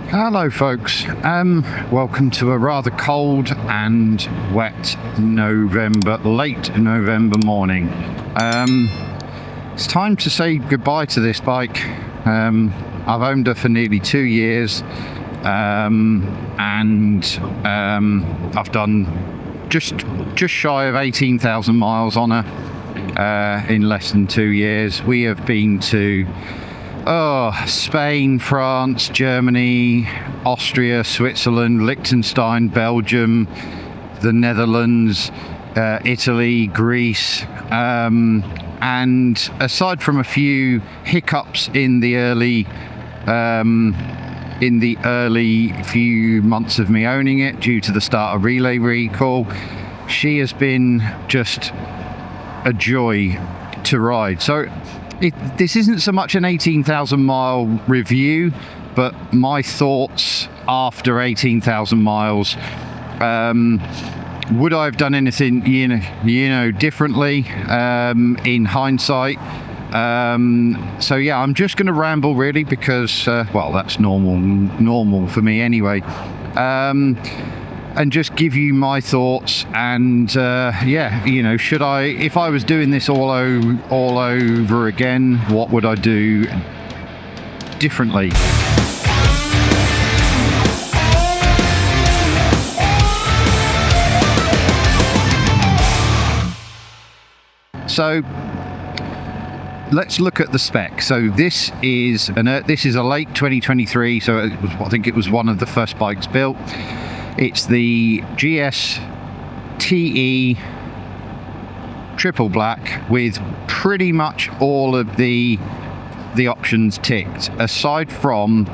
Hello folks, welcome to a rather cold and wet late November morning. It's time to say goodbye to this bike. I've owned her for nearly 2 years, and I've done just shy of 18,000 miles on her in less than 2 years. We have been to Spain, France, Germany, Austria, Switzerland, Liechtenstein, Belgium, the Netherlands, Italy, Greece, and aside from a few hiccups in the early few months of me owning it due to the start of relay recall, she has been just a joy to ride. So this isn't so much an 18,000 mile review, but my thoughts after 18,000 miles. Would I have done anything differently in hindsight? So yeah, I'm just going to ramble really because well, that's normal for me anyway, and just give you my thoughts. And yeah, should I, if I was doing this all over again, what would I do differently? So let's look at the spec. So this is a late 2023, so I think it was one of the first bikes built. It's the GS TE triple black with pretty much all of the options ticked, aside from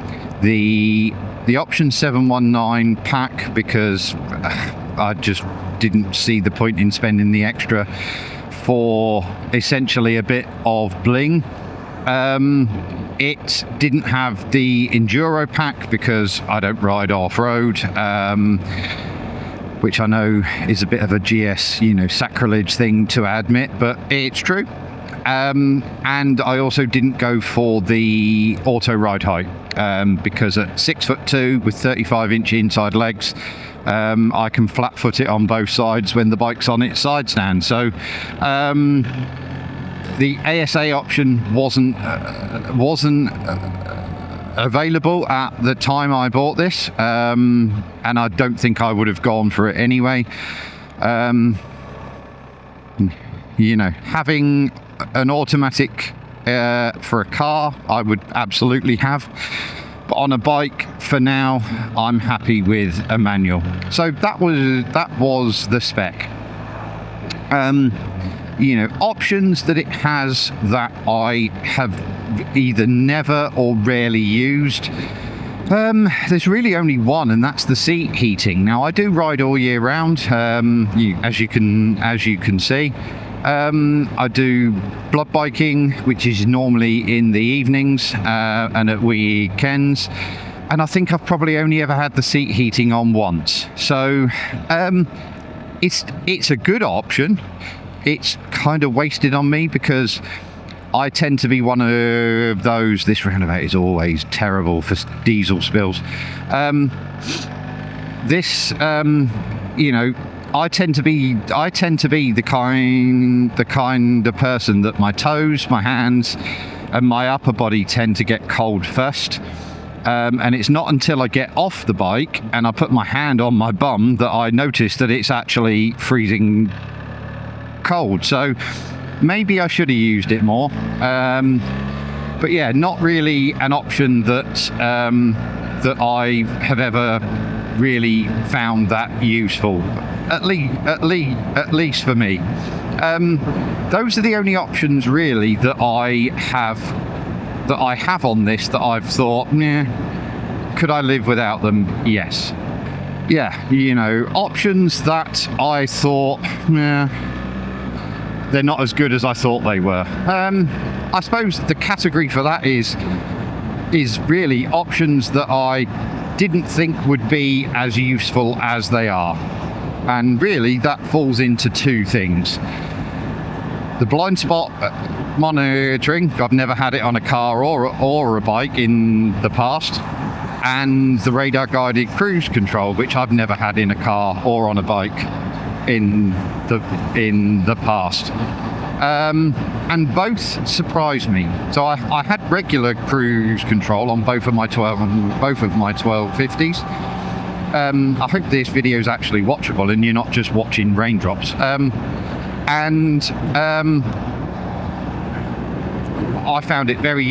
the option 719 pack, because I just didn't see the point in spending the extra for essentially a bit of bling. It didn't have the Enduro pack because I don't ride off-road, which I know is a bit of a GS, sacrilege thing to admit, but it's true. And I also didn't go for the auto ride height, because at 6'2" with 35-inch inside legs, I can flat foot it on both sides when the bike's on its side stand. So the ASA option wasn't available at the time I bought this, and I don't think I would have gone for it anyway. Having an automatic for a car, I would absolutely have. But on a bike, for now, I'm happy with a manual. So that was the spec. Options that it has that I have either never or rarely used. There's really only one, and that's the seat heating. Now I do ride all year round, as you can see. I do blood biking, which is normally in the evenings and at weekends, and I think I've probably only ever had the seat heating on once. So it's a good option. It's kind of wasted on me because I tend to be one of those. This roundabout is always terrible for diesel spills. I tend to be the kind of person that my toes, my hands, and my upper body tend to get cold first. And it's not until I get off the bike and I put my hand on my bum that I notice that it's actually freezing cold. So maybe I should have used it more. But yeah, not really an option that I have ever really found that useful. At least for me. Those are the only options really that I have on this that I've thought, could I live without them? Yes. Yeah, options that I thought, they're not as good as I thought they were. I suppose the category for that is really options that I didn't think would be as useful as they are. And really that falls into two things. The blind spot monitoring, I've never had it on a car or a bike in the past. and the radar guided cruise control, which I've never had in a car or on a bike in the past. And both surprised me. So I had regular cruise control on both of my 1250s. I hope this video is actually watchable and you're not just watching raindrops. I found it very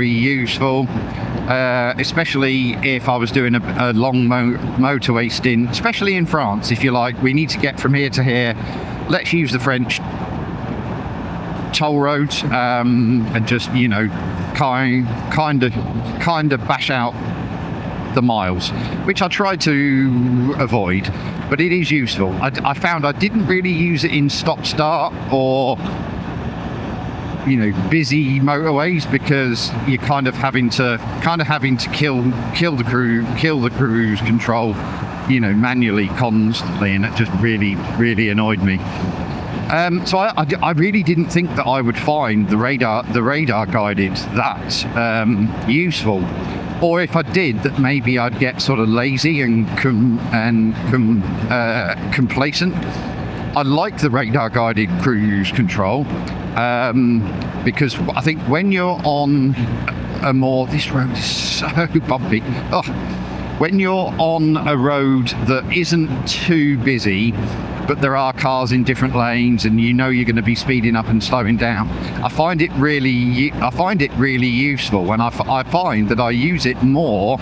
useful, especially if I was doing a long motorway stint, especially in France. If you're like, we need to get from here to here, let's use the French toll roads, and just, you know, kind of bash out the miles, which I try to avoid, but it is useful. I found I didn't really use it in stop-start or, you know, busy motorways, because you're kind of having to kill the cruise control, you know, manually constantly, and it just really annoyed me. So I really didn't think that I would find the radar guided that useful, or if I did, that maybe I'd get sort of lazy and complacent. I like the radar guided cruise control, because I think when you're on this road is so bumpy. When you're on a road that isn't too busy, but there are cars in different lanes, and you know you're going to be speeding up and slowing down, I find it really useful, and I find that I use it more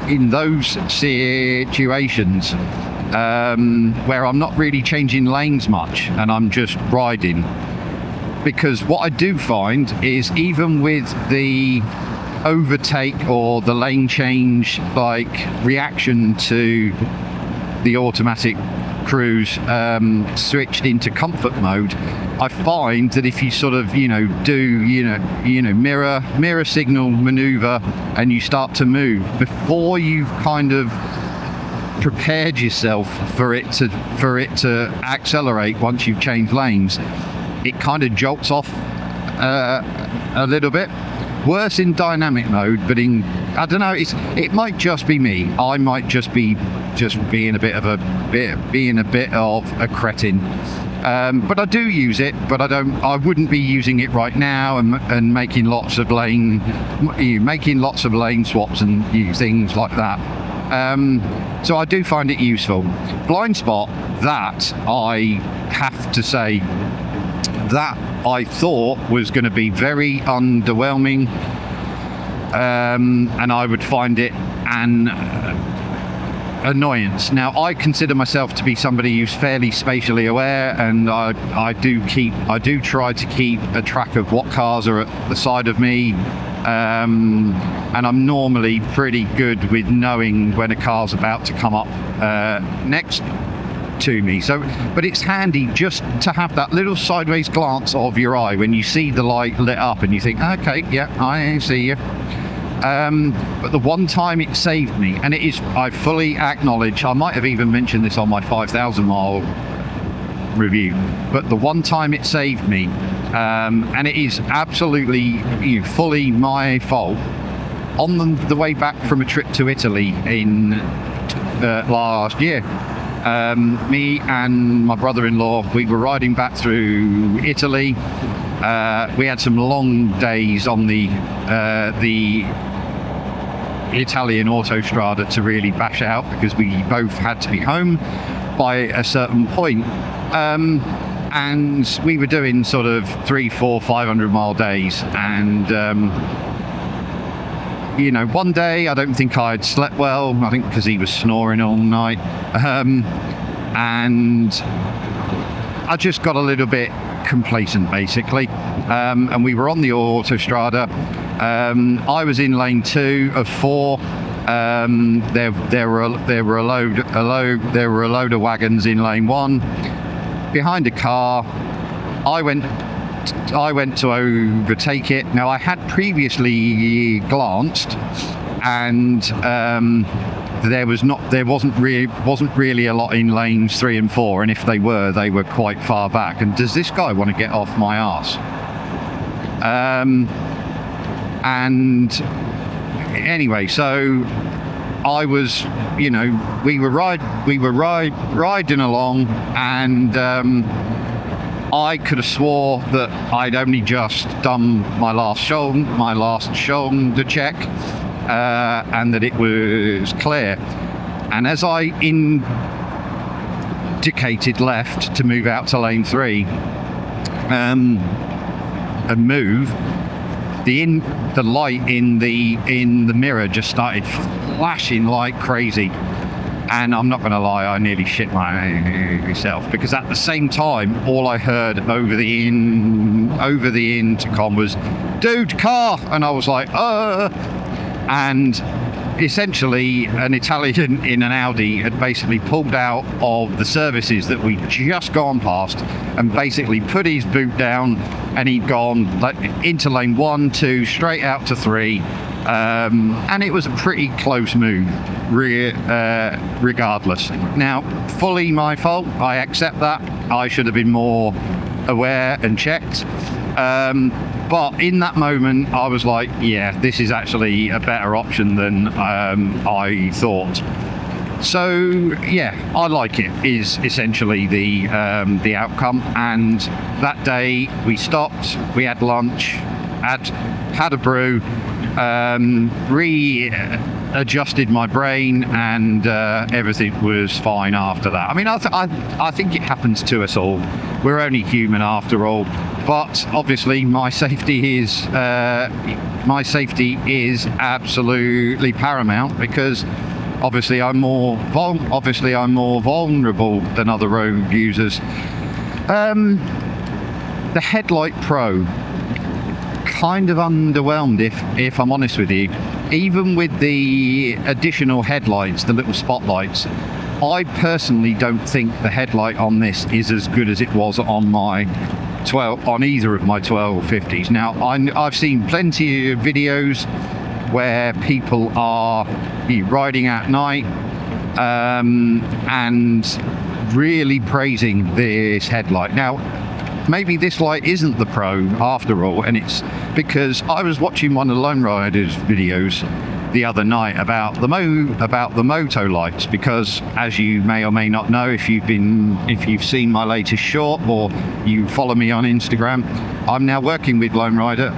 in those situations where I'm not really changing lanes much and I'm just riding. Because what I do find is, even with the overtake or the lane change, like reaction to the automatic cruise switched into comfort mode, I find that if you sort of, you know, do mirror signal maneuver, and you start to move before you've kind of prepared yourself for it to accelerate once you've changed lanes, it kind of jolts off a little bit. Worse in dynamic mode, but I don't know, it might just be me. I might just be being a bit of a cretin. But I do use it, but I wouldn't be using it right now and making lots of lane swaps and things like that. So I do find it useful. Blind spot, that I have to say, that I thought was going to be very underwhelming, and I would find it an annoyance. Now, I consider myself to be somebody who's fairly spatially aware, and I do try to keep a track of what cars are at the side of me, and I'm normally pretty good with knowing when a car's about to come up next to me. So, but it's handy just to have that little sideways glance of your eye when you see the light lit up and you think, okay, yeah, I see you. But the one time it saved me, and I fully acknowledge, I might have even mentioned this on my 5,000 mile review, but the one time it saved me, and it is absolutely, fully my fault, on the way back from a trip to Italy in last year. Me and my brother-in-law, we were riding back through Italy. We had some long days on the Italian autostrada to really bash out, because we both had to be home by a certain point. And we were doing sort of 300, 400, 500 mile days, and one day I don't think I'd slept well, I think because he was snoring all night, and I just got a little bit complacent, basically, and we were on the autostrada. I was in lane 2 of 4. There were a load of wagons in lane 1 behind a car. I went to overtake it. Now, I had previously glanced, and there wasn't really a lot in lanes 3 and 4, and if they were quite far back. And does this guy want to get off my arse? And anyway, so I was, you know, we were riding along, and I could have swore that I'd only just done my last shoulder check, and that it was clear. And as I indicated left to move out to lane 3, and move, the light in the mirror just started flashing like crazy. And I'm not going to lie, I nearly shit myself, because at the same time, all I heard over the intercom was, "Dude, car!" And I was like, and essentially an Italian in an Audi had basically pulled out of the services that we'd just gone past and basically put his boot down, and he'd gone into lane 1, 2, straight out to 3. And it was a pretty close move, regardless. Now, fully my fault, I accept that. I should have been more aware and checked. But in that moment, I was like, yeah, this is actually a better option than I thought. So, yeah, I like it, is essentially the outcome. And that day, we stopped, we had lunch, had a brew, readjusted my brain, and everything was fine after that. I mean, I think it happens to us all. We're only human after all. But obviously, my safety is absolutely paramount, because obviously I'm more vulnerable than other road users. The Headlight Pro, kind of underwhelmed, if I'm honest with you. Even with the additional headlights, the little spotlights, I personally don't think the headlight on this is as good as it was on either of my 1250s. Now, I've seen plenty of videos where people are riding at night and really praising this headlight. Now, maybe this light isn't the Pro after all, and it's because I was watching one of the Lone Riders videos the other night about the moto lights, because as you may or may not know, if you've seen my latest short or you follow me on Instagram, I'm now working with Lone Rider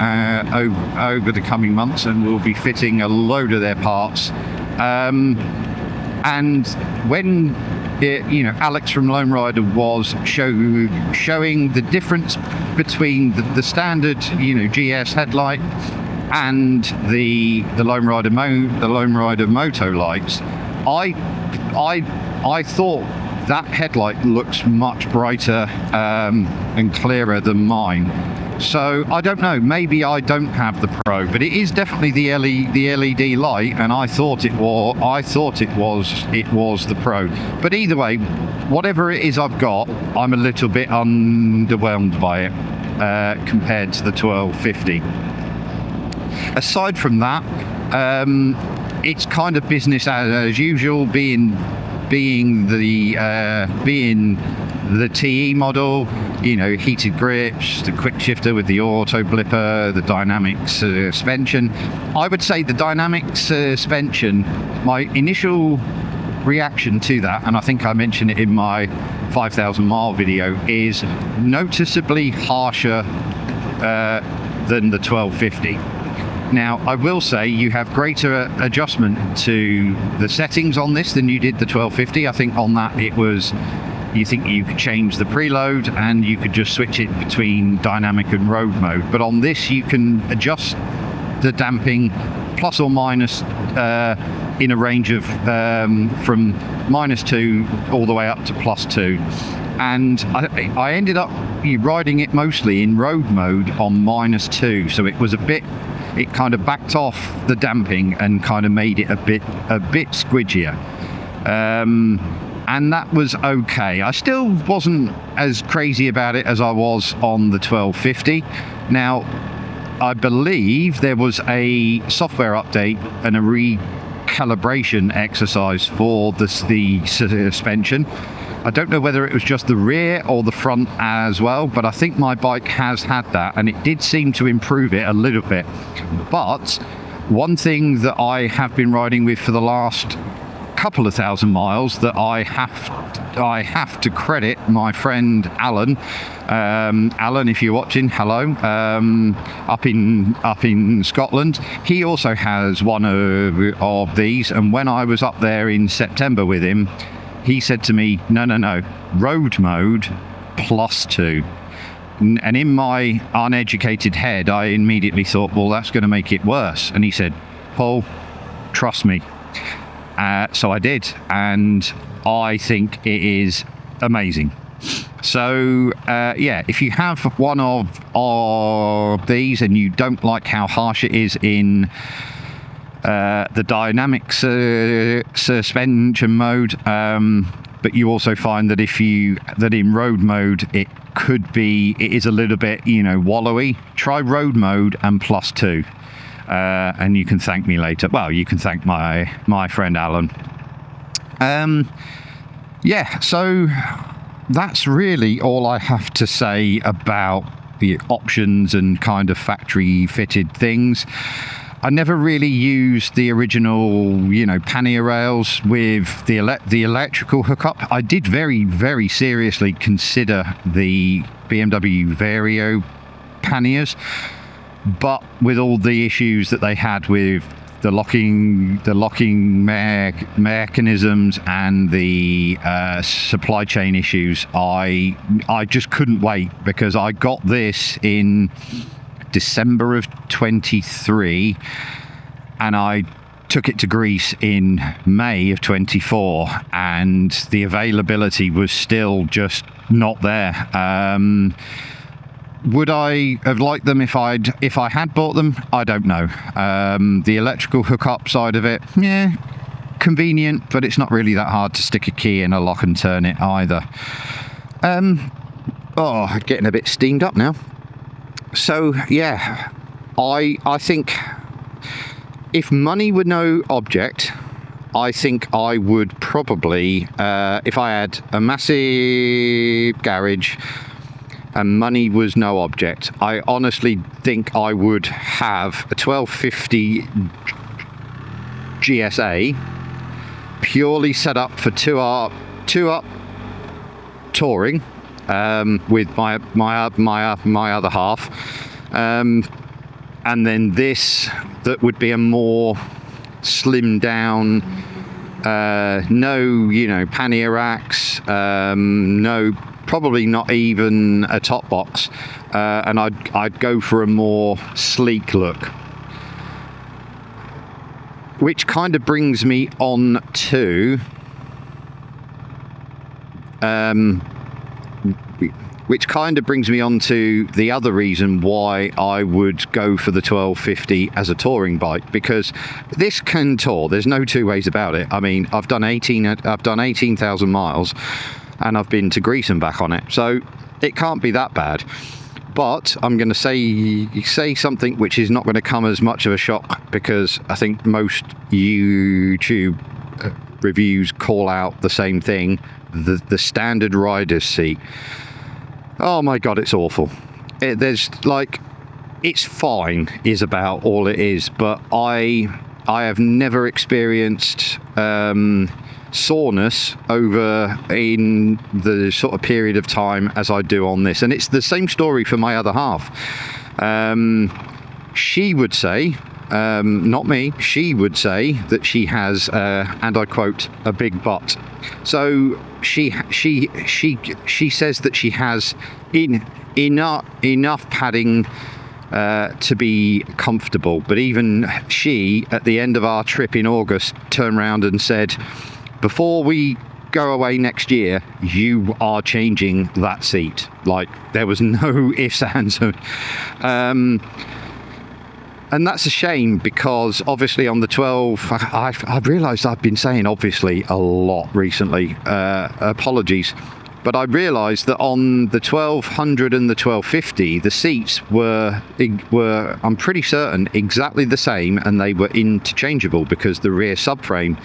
over the coming months, and we'll be fitting a load of their parts. And when Alex from Lone Rider was showing the difference between the standard GS headlight and the Lone Rider moto lights, I thought that headlight looks much brighter and clearer than mine. So I don't know, maybe I don't have the Pro, but it is definitely the LED light, and I thought it was the Pro. But either way, whatever it is I've got, I'm a little bit underwhelmed by it compared to the 1250. Aside from that, it's kind of business as usual, being the TE model, heated grips, the quick shifter with the auto blipper, the dynamic suspension. I would say the dynamic suspension, my initial reaction to that, and I think I mentioned it in my 5,000 mile video, is noticeably harsher than the 1250. Now, I will say you have greater adjustment to the settings on this than you did the 1250. I think on that you could change the preload and you could just switch it between dynamic and road mode. But on this, you can adjust the damping plus or minus in a range of from -2 all the way up to +2. And I ended up riding it mostly in road mode on -2, so it kind of backed off the damping and kind of made it a bit squidgier. And that was okay. I still wasn't as crazy about it as I was on the 1250. Now, I believe there was a software update and a recalibration exercise for the suspension. I don't know whether it was just the rear or the front as well, but I think my bike has had that, and it did seem to improve it a little bit. But one thing that I have been riding with for the last couple of thousand miles that I have to credit my friend Alan. Alan, if you're watching, hello. Up in Scotland, he also has one of these, and when I was up there in September with him, he said to me, no, road mode +2. And in my uneducated head, I immediately thought, well, that's going to make it worse. And he said, Paul, trust me. So I did, and I think it is amazing. So yeah, if you have one of these and you don't like how harsh it is in the dynamic suspension mode, but you also find that that in road mode it is a little bit, wallowy, try road mode and +2. And you can thank me later. Well, you can thank my friend Alan. Yeah, so that's really all I have to say about the options and kind of factory fitted things. I never really used the original, pannier rails with the electrical hookup. I did very, very seriously consider the BMW Vario panniers, but with all the issues that they had with the locking mechanisms and the supply chain issues, I just couldn't wait, because I got this in December of 23 and I took it to Greece in May of 24, and the availability was still just not there. Would I have liked them if I had bought them? I don't know. The electrical hookup side of it, yeah, convenient, but it's not really that hard to stick a key in a lock and turn it either. Getting a bit steamed up now. So yeah, I think if money were no object, I think I would probably, if I had a massive garage and money was no object, I honestly think I would have a 1250 GSA purely set up for two up touring, with my other half, and then this that would be a more slimmed down, no pannier racks, no, probably not even a top box, and I'd go for a more sleek look, which kind of brings me on to the other reason why I would go for the 1250 as a touring bike, because this can tour. There's no two ways about it. I mean, I've done 18,000 miles, and I've been to Greece and back on it, so it can't be that bad. But I'm going to say something which is not going to come as much of a shock, because I think most YouTube reviews call out the same thing: the standard rider's seat. Oh my god, it's awful. It's fine is about all it is, but I have never experienced soreness over in the sort of period of time as I do on this. And it's the same story for my other half. She would say, not me, she would say that she has, and I quote, a big butt. So she says that she has enough padding to be comfortable. But even she, at the end of our trip in August, turned around and said, before we go away next year, you are changing that seat. Like, there was no ifs, ands, and that's a shame, because obviously on the 12, I've realised I've been saying obviously a lot recently, apologies, but I realised that on the 1200 and the 1250, the seats were, I'm pretty certain, exactly the same, and they were interchangeable, because the rear subframe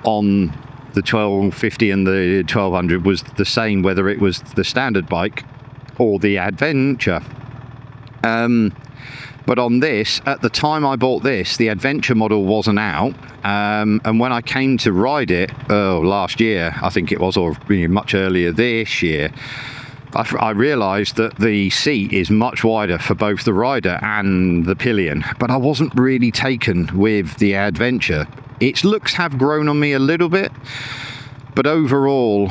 on the 1250 and the 1200 was the same, whether it was the standard bike or the Adventure. But on this, at the time I bought this, the Adventure model wasn't out, and when I came to ride it, last year I think it was, or much earlier this year, I realised that the seat is much wider for both the rider and the pillion, but I wasn't really taken with the Adventure. Its looks have grown on me a little bit, but overall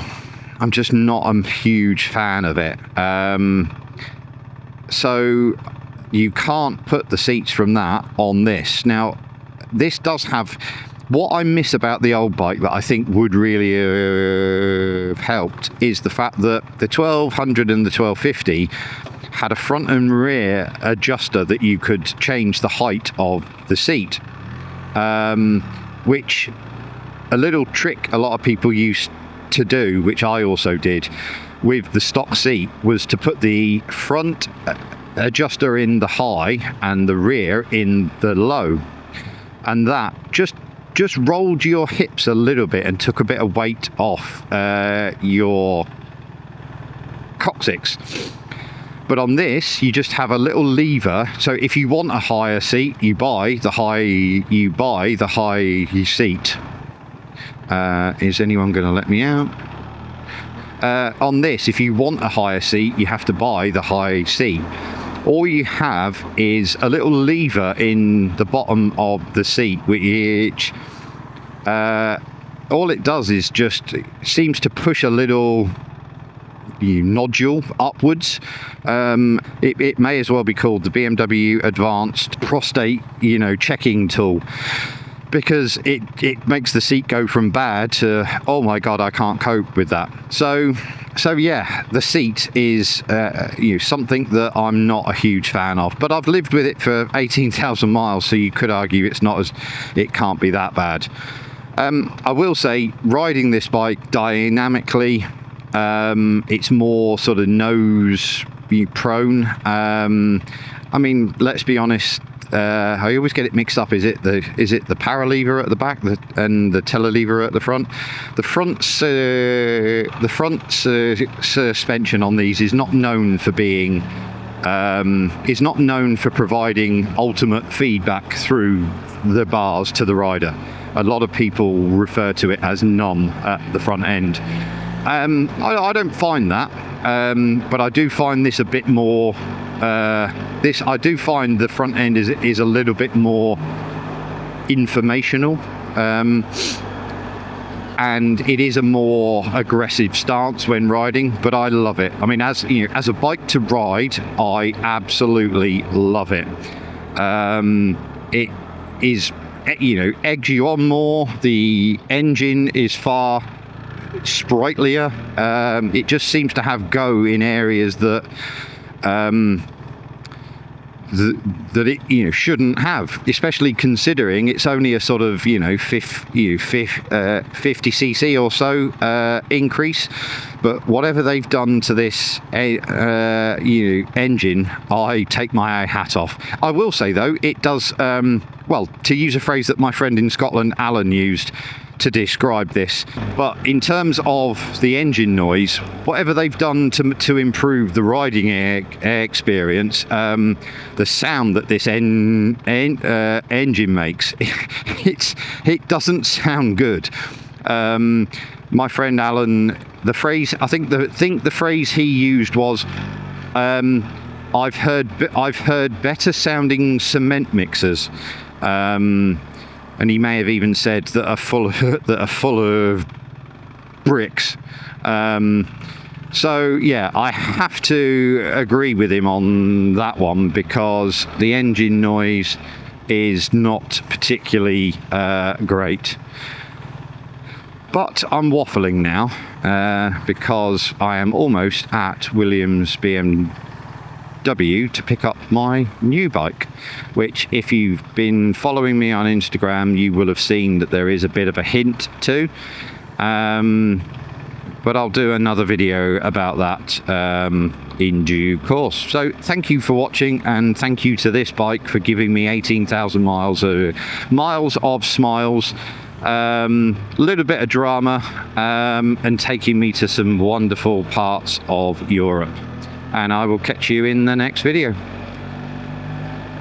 I'm just not a huge fan of it. So you can't put the seats from that on this. Now, this does have... What I miss about the old bike that I think would really have helped is the fact that the 1200 and the 1250 had a front and rear adjuster that you could change the height of the seat, which a little trick a lot of people used to do, which I also did with the stock seat, was to put the front adjuster in the high and the rear in the low, and that just rolled your hips a little bit and took a bit of weight off your coccyx. But on this, you just have a little lever. So if you want a higher seat, you buy the high seat. Is anyone going to let me out? On this, if you want a higher seat, you have to buy the high seat. All you have is a little lever in the bottom of the seat, which all it does is just seems to push a little nodule upwards. It may as well be called the BMW Advanced Prostate, checking tool, because it makes the seat go from bad to, oh my god, I can't cope with that. So yeah, the seat is something that I'm not a huge fan of, but I've lived with it for 18,000 miles, so you could argue it can't be that bad. I will say, riding this bike dynamically, it's more sort of nose prone. I mean, let's be honest, I always get it mixed up. Is it the power lever at the back and the telelever at the front? The front suspension on these is not known for being providing ultimate feedback through the bars to the rider. A lot of people refer to it as numb at the front end. I don't find that, but I do find this a bit more. I do find the front end is a little bit more informational, and it is a more aggressive stance when riding. But I love it. I mean, as a bike to ride, I absolutely love it. It is, eggs you on more. The engine is far sprightlier. It just seems to have go in areas that it shouldn't have, especially considering it's only a sort of 50cc or so increase. But whatever they've done to this engine, I take my hat off. I will say though, it does well, to use a phrase that my friend in Scotland, Alan, used to describe this, but in terms of the engine noise, whatever they've done to improve the riding experience, the sound that this engine makes, it doesn't sound good. My friend Alan, the phrase the phrase he used was, I've heard better sounding cement mixers. And he may have even said that are full of bricks. So yeah, I have to agree with him on that one, because the engine noise is not particularly great. But I'm waffling now, because I am almost at Williams BMW to pick up my new bike, which, if you've been following me on Instagram, you will have seen that there is a bit of a hint to, but I'll do another video about that in due course. So thank you for watching, and thank you to this bike for giving me 18,000 miles of smiles, little bit of drama, and taking me to some wonderful parts of Europe. And I will catch you in the next video.